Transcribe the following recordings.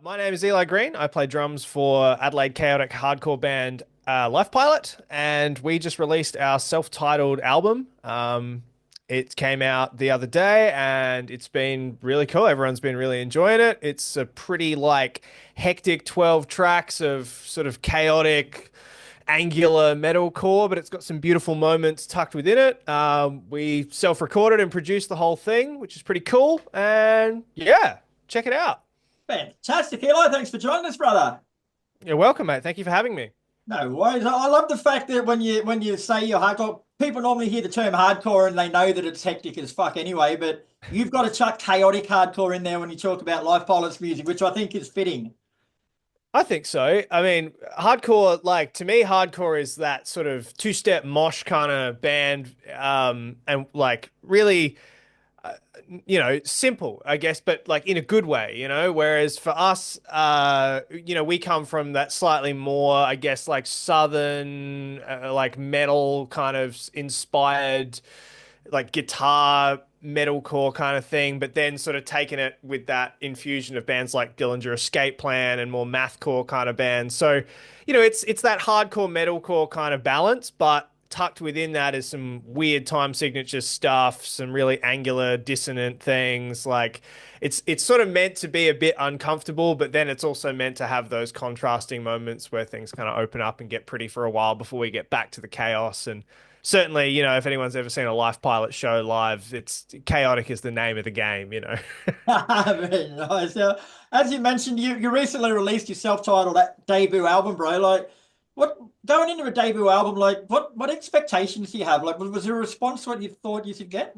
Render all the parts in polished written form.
My name is Eli Green. I play drums for Adelaide chaotic hardcore band Life Pilot, and we just released our self-titled album. It came out the other day, and it's been really cool. Everyone's been really enjoying it. It's a pretty hectic 12 tracks of sort of chaotic, angular metalcore, but it's got some beautiful moments tucked within it. We self-recorded and produced the whole thing, which is pretty cool. And yeah, check it out. Fantastic, Eli. Thanks for joining us, brother. You're welcome, mate. Thank you for having me. No worries. I love the fact that when you say you're hardcore, people normally hear the term hardcore and they know that it's hectic as fuck anyway. But you've got to chuck chaotic hardcore in there when you talk about Life Pilot's music, which I think is fitting. I think so. I mean, hardcore, to me, hardcore is that sort of two-step mosh kind of band, and really, uh, simple, I guess, but like in a good way, Whereas for us, we come from that slightly more, I guess, like southern, like metal kind of inspired, like guitar metalcore kind of thing, but then sort of taking it with that infusion of bands like Dillinger Escape Plan and more mathcore kind of bands. So, it's that hardcore metalcore kind of balance, but tucked within that is some weird time signature stuff, some really angular, dissonant things. Like it's sort of meant to be a bit uncomfortable, but then it's also meant to have those contrasting moments where things kind of open up and get pretty for a while before we get back to the chaos. And certainly, if anyone's ever seen a Life Pilot show live, it's chaotic is the name of the game. Very nice. As you mentioned, you recently released your self-titled debut album, bro. Like, what going into a debut album, like what expectations do you have? Like, was there a response to what you thought you should get?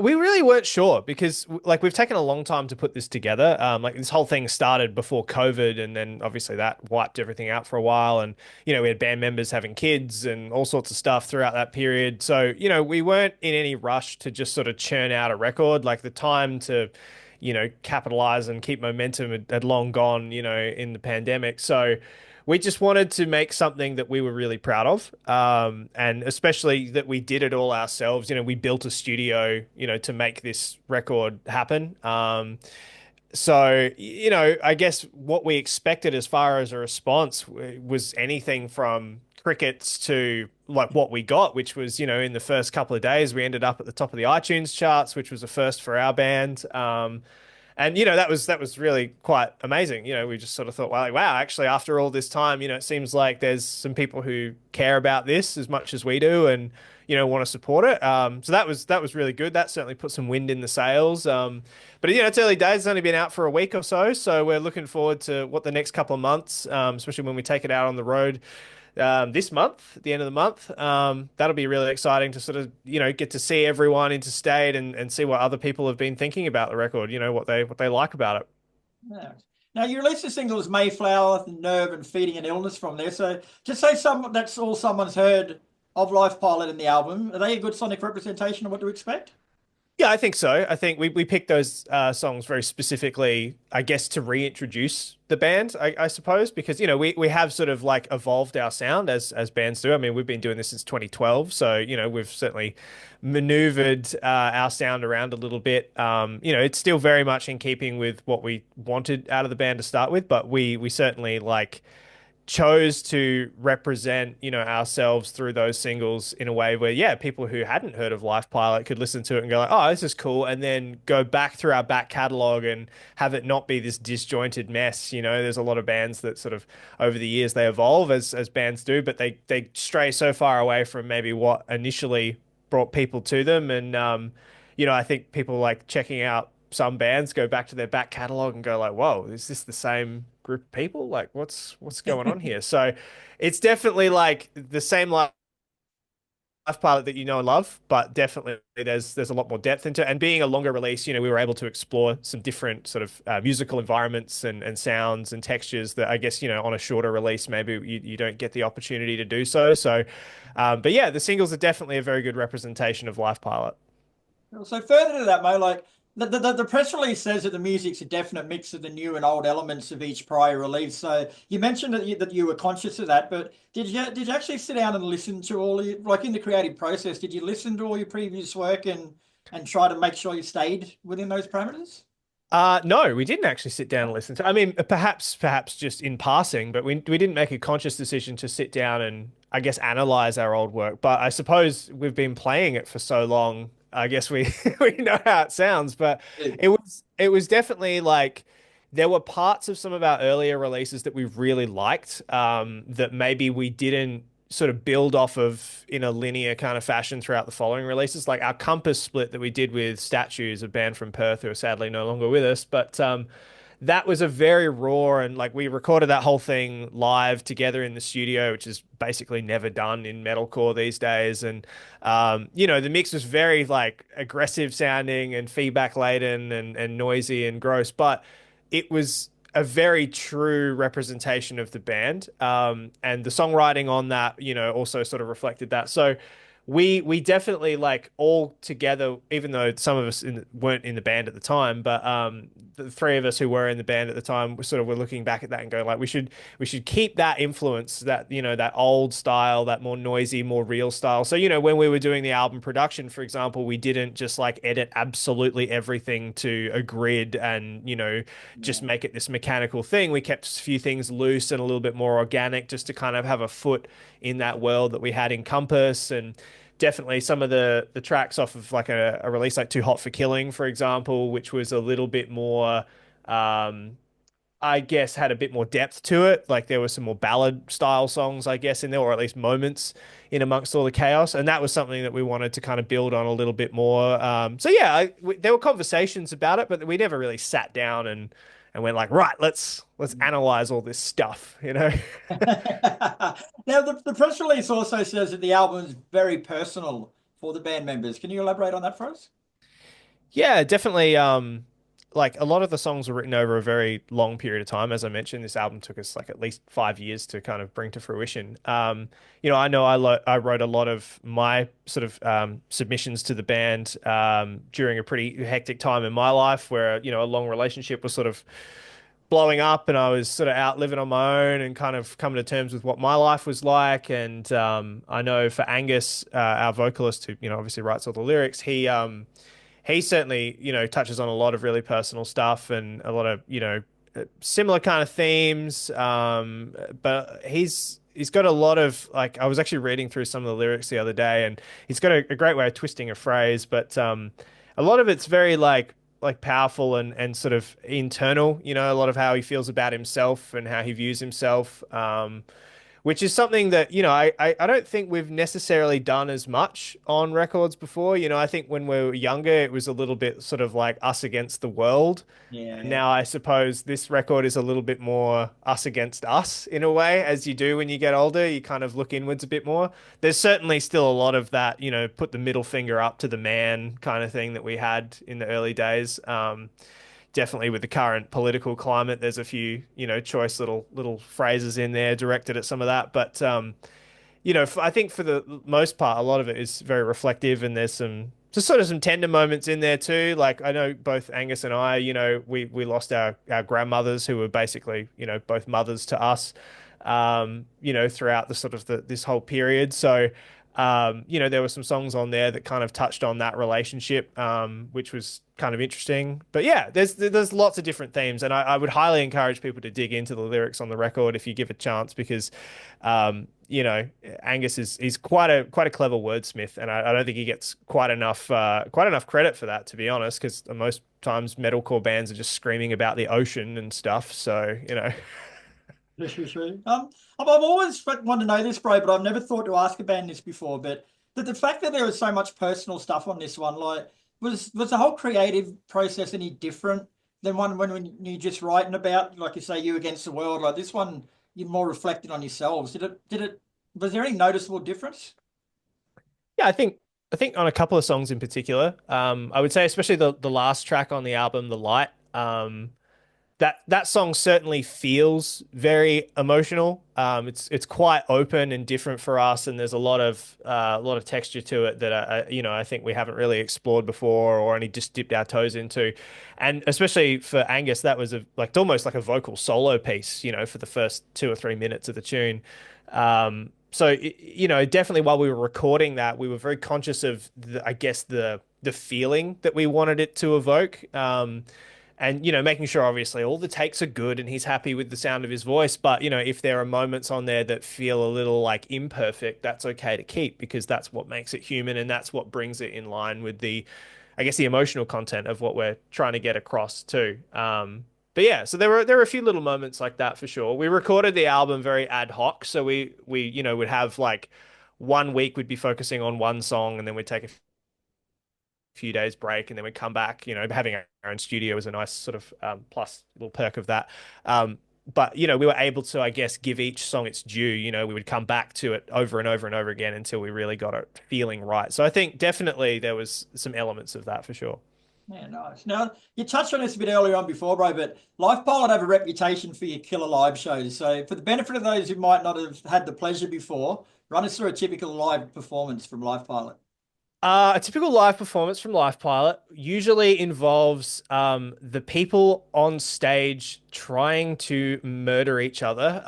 We really weren't sure because we've taken a long time to put this together. Like this whole thing started before COVID, and then obviously that wiped everything out for a while. And we had band members having kids and all sorts of stuff throughout that period. So we weren't in any rush to just sort of churn out a record. Like the time to capitalize and keep momentum had long gone, in the pandemic. So we just wanted to make something that we were really proud of. And especially that we did it all ourselves. We built a studio, to make this record happen. So, I guess what we expected as far as a response was anything from crickets to like what we got, which was, in the first couple of days, we ended up at the top of the iTunes charts, which was a first for our band. And that was really quite amazing. We just sort of thought, well, wow, actually, after all this time, it seems like there's some people who care about this as much as we do, and want to support it. So that was really good. That certainly put some wind in the sails. But it's early days. It's only been out for a week or so, so we're looking forward to what the next couple of months, especially when we take it out on the road this month, at the end of the month. That'll be really exciting to sort of, get to see everyone interstate and see what other people have been thinking about the record, what they like about it. Yeah. Now you released a single as Mayflower, Nerve, and Feeding an Illness from there. So just say some that's all someone's heard of Life Pilot in the album. Are they a good sonic representation of what to expect? Yeah, I think so. I think we picked those songs very specifically, I guess, to reintroduce the band, I suppose, because we have sort of like evolved our sound as bands do. I mean, we've been doing this since 2012, so we've certainly maneuvered our sound around a little bit. It's still very much in keeping with what we wanted out of the band to start with, but we certainly chose to represent, ourselves through those singles in a way where, yeah, people who hadn't heard of Life Pilot could listen to it and go like, oh, this is cool, and then go back through our back catalog and have it not be this disjointed mess. There's a lot of bands that sort of over the years they evolve as bands do, but they stray so far away from maybe what initially brought people to them. And I think people like checking out some bands go back to their back catalog and go like, "Whoa, is this the same group of people? Like, what's going on here?" So, it's definitely like the same Life Pilot that you know and love, but definitely there's a lot more depth into it. And being a longer release, we were able to explore some different sort of musical environments and sounds and textures that I guess on a shorter release maybe you don't get the opportunity to do so. So, but yeah, the singles are definitely a very good representation of Life Pilot. So further to that, Mo, like the press release says that the music's a definite mix of the new and old elements of each prior release. So you mentioned that you were conscious of that, but did you actually sit down and listen to all your like in the creative process? Did you listen to all your previous work and try to make sure you stayed within those parameters? No, we didn't actually sit down and listen to. I mean, perhaps just in passing, but we didn't make a conscious decision to sit down and I guess analyze our old work. But I suppose we've been playing it for so long. I guess we we know how it sounds. But it was definitely like there were parts of some of our earlier releases that we really liked, that maybe we didn't sort of build off of in a linear kind of fashion throughout the following releases. Like our Compass split that we did with Statues, a band from Perth who are sadly no longer with us, but that was a very raw and like we recorded that whole thing live together in the studio, which is basically never done in metalcore these days. And the mix was very like aggressive sounding and feedback laden and noisy and gross, but it was a very true representation of the band. And the songwriting on that, also sort of reflected that. So we definitely like all together, even though some of us weren't in the band at the time, but the three of us who were in the band at the time were looking back at that and going like we should keep that influence, that that old style, that more noisy, more real style. So when we were doing the album production, for example, we didn't just like edit absolutely everything to a grid and just Yeah. make it this mechanical thing. We kept a few things loose and a little bit more organic just to kind of have a foot in that world that we had in Compass. And definitely some of the tracks off of like a release like Too Hot for Killing, for example, which was a little bit more um I guess had a bit more depth to it. Like there were some more ballad style songs, I guess, in there, or at least moments in amongst all the chaos. And that was something that we wanted to kind of build on a little bit more. So yeah, there were conversations about it, but we never really sat down and went like, right, let's analyze all this stuff. Now, the press release also says that the album is very personal for the band members. Can you elaborate on that for us? Yeah, definitely. Like a lot of the songs were written over a very long period of time. As I mentioned, this album took us like at least 5 years to kind of bring to fruition. I know I wrote a lot of my sort of submissions to the band during a pretty hectic time in my life where, a long relationship was sort of blowing up and I was sort of out living on my own and kind of coming to terms with what my life was like. And I know for Angus, our vocalist, who, obviously writes all the lyrics, he certainly, touches on a lot of really personal stuff and a lot of, similar kind of themes. But he's got a lot of like I was actually reading through some of the lyrics the other day, and he's got a great way of twisting a phrase, but a lot of it's very like powerful and sort of internal. A lot of how he feels about himself and how he views himself. Which is something that, I don't think we've necessarily done as much on records before. I think when we were younger, it was a little bit sort of like us against the world. And Yeah. now I suppose this record is a little bit more us against us in a way, as you do when you get older, you kind of look inwards a bit more. There's certainly still a lot of that, put the middle finger up to the man kind of thing that we had in the early days. Definitely with the current political climate, there's a few, choice little phrases in there directed at some of that. But I think for the most part, a lot of it is very reflective, and there's some just sort of some tender moments in there too. Like I know both Angus and I, we lost our grandmothers who were basically, both mothers to us, throughout the sort of this whole period. So, there were some songs on there that kind of touched on that relationship, which was kind of interesting. But yeah, there's lots of different themes, and I would highly encourage people to dig into the lyrics on the record if you give a chance, because um, you know, Angus is he's quite a clever wordsmith, and I don't think he gets quite enough credit for that, to be honest, because most times metalcore bands are just screaming about the ocean and stuff. So, Sure, sure, sure. I've always wanted to know this, bro, but I've never thought to ask a band this before. But the fact that there was so much personal stuff on this one, like, was the whole creative process any different than one when you just writing about, like you say, you against the world? Like this one, you're more reflected on yourselves. Was there any noticeable difference? yeah, I think on a couple of songs in particular, I would say especially the last track on the album, The Light. That song certainly feels very emotional. It's quite open and different for us, and there's a lot of texture to it that I think we haven't really explored before or only just dipped our toes into, and especially for Angus, that was almost like a vocal solo piece, for the first 2 or 3 minutes of the tune. So definitely while we were recording that, we were very conscious of I guess the feeling that we wanted it to evoke. and making sure obviously all the takes are good and he's happy with the sound of his voice. But if there are moments on there that feel a little like imperfect, that's okay to keep because that's what makes it human and that's what brings it in line with I guess, the emotional content of what we're trying to get across too. But yeah, so there were a few little moments like that for sure. We recorded the album very ad hoc, so we would have like one week we'd be focusing on one song, and then we'd take a few days break, and then we'd come back. Having our own studio was a nice sort of plus little perk of that. But we were able to, I guess, give each song its due. We would come back to it over and over and over again until we really got it feeling right. So I think definitely there was some elements of that for sure. Yeah, nice. Now, you touched on this a bit earlier on before, bro, but Life Pilot have a reputation for your killer live shows. So, for the benefit of those who might not have had the pleasure before, run us through a typical live performance from Life Pilot. A typical live performance from Life Pilot usually involves the people on stage trying to murder each other,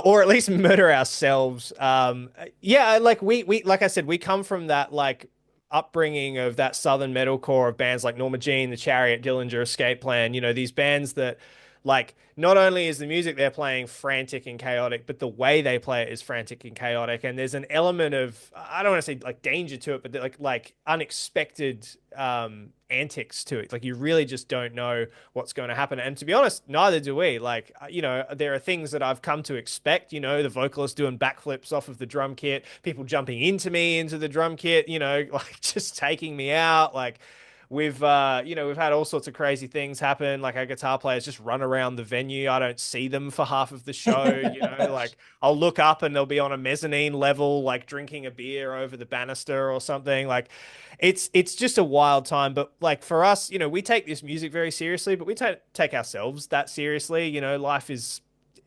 or at least murder ourselves. Yeah, like like I said, we come from that like upbringing of that southern metalcore of bands like Norma Jean, The Chariot, Dillinger, Escape Plan. These bands that like not only is the music they're playing frantic and chaotic, but the way they play it is frantic and chaotic. And there's an element of, I don't want to say like danger to it, but like unexpected antics to it. Like you really just don't know what's going to happen. And to be honest, neither do we. Like, there are things that I've come to expect, the vocalist doing backflips off of the drum kit, people jumping into the drum kit, like just taking me out. Like, we've had all sorts of crazy things happen. Like our guitar players just run around the venue. I don't see them for half of the show. Like I'll look up and they'll be on a mezzanine level, like drinking a beer over the banister or something. Like it's just a wild time. But like for us, we take this music very seriously, but we take ourselves that seriously. Life is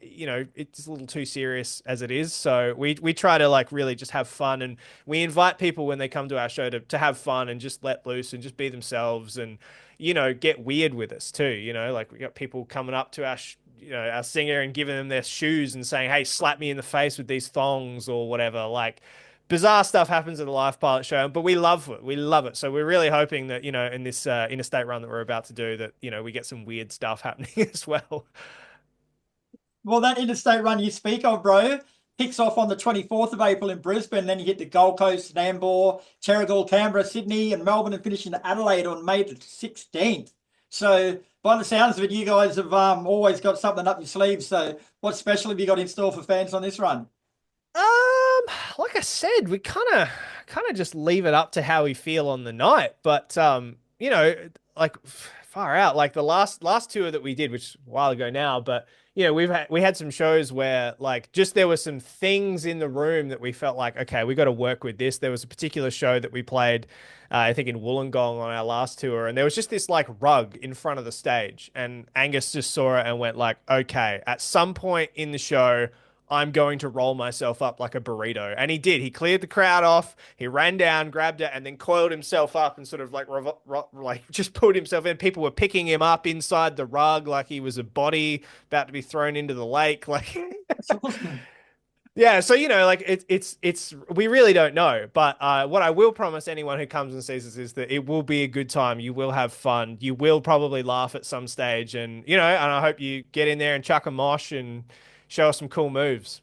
it's a little too serious as it is. So we try to like really just have fun, and we invite people when they come to our show to have fun and just let loose and just be themselves and get weird with us too. Like we got people coming up to our singer and giving them their shoes and saying, "Hey, slap me in the face with these thongs" or whatever. Like bizarre stuff happens at the Live Pilot show, but we love it. We love it. So we're really hoping that in this interstate run that we're about to do that we get some weird stuff happening as well. Well, that interstate run you speak of, bro, kicks off on the 24th of April in Brisbane. Then you hit the Gold Coast, Nambour, Terrigal, Canberra, Sydney, and Melbourne, and finish in Adelaide on May the 16th. So, by the sounds of it, you guys have always got something up your sleeve. So, what special have you got in store for fans on this run? Like I said, we kind of just leave it up to how we feel on the night. But like far out, like the last tour that we did, which is a while ago now, but we had some shows where like just there were some things in the room that we felt like, okay, we got to work with this. There was a particular show that we played, I think in Wollongong on our last tour, and there was just this like rug in front of the stage, and Angus just saw it and went like, okay, at some point in the show, I'm going to roll myself up like a burrito. And he did. He cleared the crowd off. He ran down, grabbed it, and then coiled himself up and sort of like just put himself in. People were picking him up inside the rug like he was a body about to be thrown into the lake. Like, That's awesome. yeah. So like it's we really don't know. But what I will promise anyone who comes and sees us is that it will be a good time. You will have fun. You will probably laugh at some stage, and and I hope you get in there and chuck a mosh and show us some cool moves.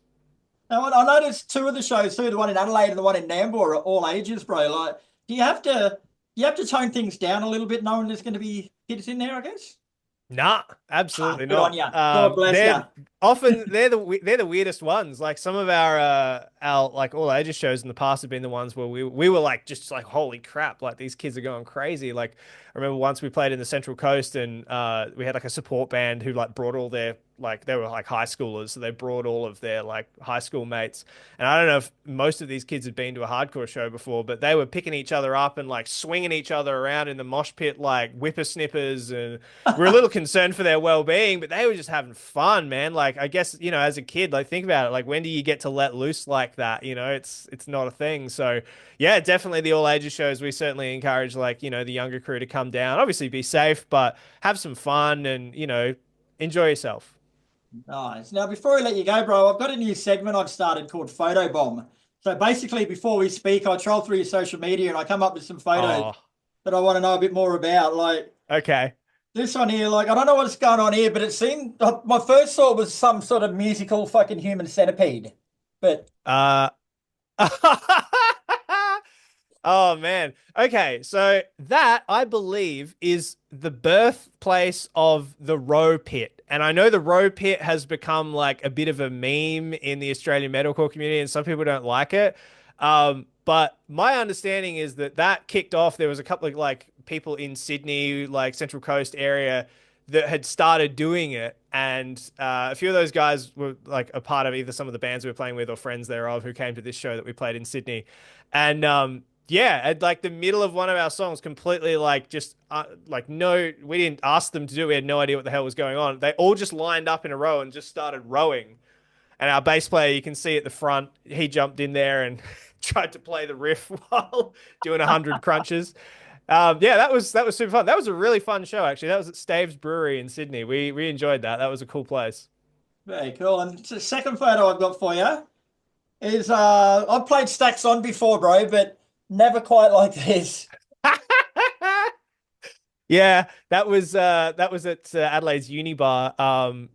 Now, I noticed two of the shows too, the one in Adelaide and the one in Nambour, are all ages, bro. Like, do you have to tone things down a little bit, knowing there's going to be kids in there, I guess? Nah, Ah, absolutely good on not. you. God bless you. They're the weirdest ones. Like some of our like all ages shows in the past have been the ones where we were like just like holy crap, like these kids are going crazy. Like I remember once we played in the Central Coast and we had like a support band who like brought all their like they were like high schoolers, so they brought all of their like high school mates. And I don't know if most of these kids had been to a hardcore show before, but they were picking each other up and like swinging each other around in the mosh pit like whippersnippers, and we're a little concerned for their well-being, but they were just having fun, man. Like I guess, as a kid, like think about it, like when do you get to let loose like that? It's not a thing. So yeah, definitely the all ages shows. We certainly encourage like, the younger crew to come down. Obviously be safe, but have some fun and, enjoy yourself. Nice. Now, before I let you go, bro, I've got a new segment I've started called Photo Bomb. So basically, before we speak, I troll through your social media and I come up with some photos Oh. that I want to know a bit more about. Like Okay. this one here, like I don't know what's going on here, but it seemed my first thought was some sort of musical fucking human centipede. But Uh Oh man. Okay, so that I believe is the birthplace of the row pit. And I know the row pit has become like a bit of a meme in the Australian metalcore community, and some people don't like it. But my understanding is that that kicked off. There was a couple of like people in Sydney, like Central Coast area, that had started doing it, and a few of those guys were like a part of either some of the bands we were playing with or friends thereof who came to this show that we played in Sydney. And yeah, at like the middle of one of our songs, completely like just like no, we didn't ask them to do it. We had no idea what the hell was going on. They all just lined up in a row and just started rowing. And our bass player, you can see at the front, he jumped in there and tried to play the riff while doing 100 crunches. Yeah, that was super fun. That was a really fun show actually. That was at Staves Brewery in Sydney. We enjoyed that. That was a cool place. very cool. And the second photo I've got for you is I've played Stacks on before, bro, but never quite like this. Yeah, that was at Adelaide's Uni Bar.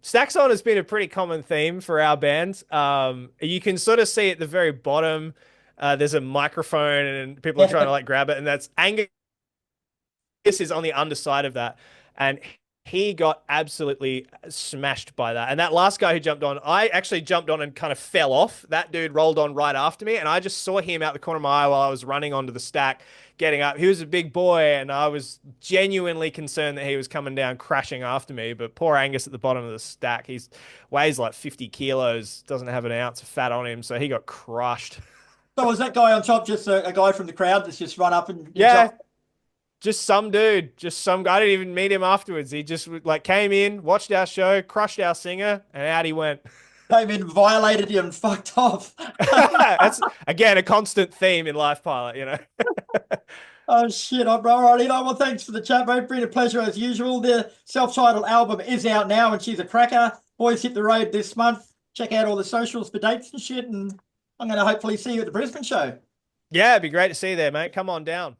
Stacks on has been a pretty common theme for our band. You can sort of see at the very bottom, there's a microphone and people are trying to like grab it, and that's Angus is on the underside of that, and he got absolutely smashed by that. And that last guy who jumped on, I actually jumped on and kind of fell off. That dude rolled on right after me, and I just saw him out the corner of my eye while I was running onto the stack, getting up. He was a big boy, and I was genuinely concerned that he was coming down crashing after me. But poor Angus at the bottom of the stack, he weighs like 50 kilos, doesn't have an ounce of fat on him, so he got crushed. So was that guy on top just a guy from the crowd that's just run up and Yeah, jumped, just some dude, just some guy. I didn't even meet him afterwards. He just like came in, watched our show, crushed our singer, and out he went. came in, violated you, and fucked off? That's again a constant theme in Life Pilot, you know. Oh shit, bro. All right, well, thanks for the chat, bro. Been a pleasure as usual. The self-titled album is out now, and she's a cracker. Boys hit the road this month. Check out all the socials for dates and shit, and I'm gonna hopefully see you at the Brisbane show. Yeah, it'd be great to see you there, mate. Come on down.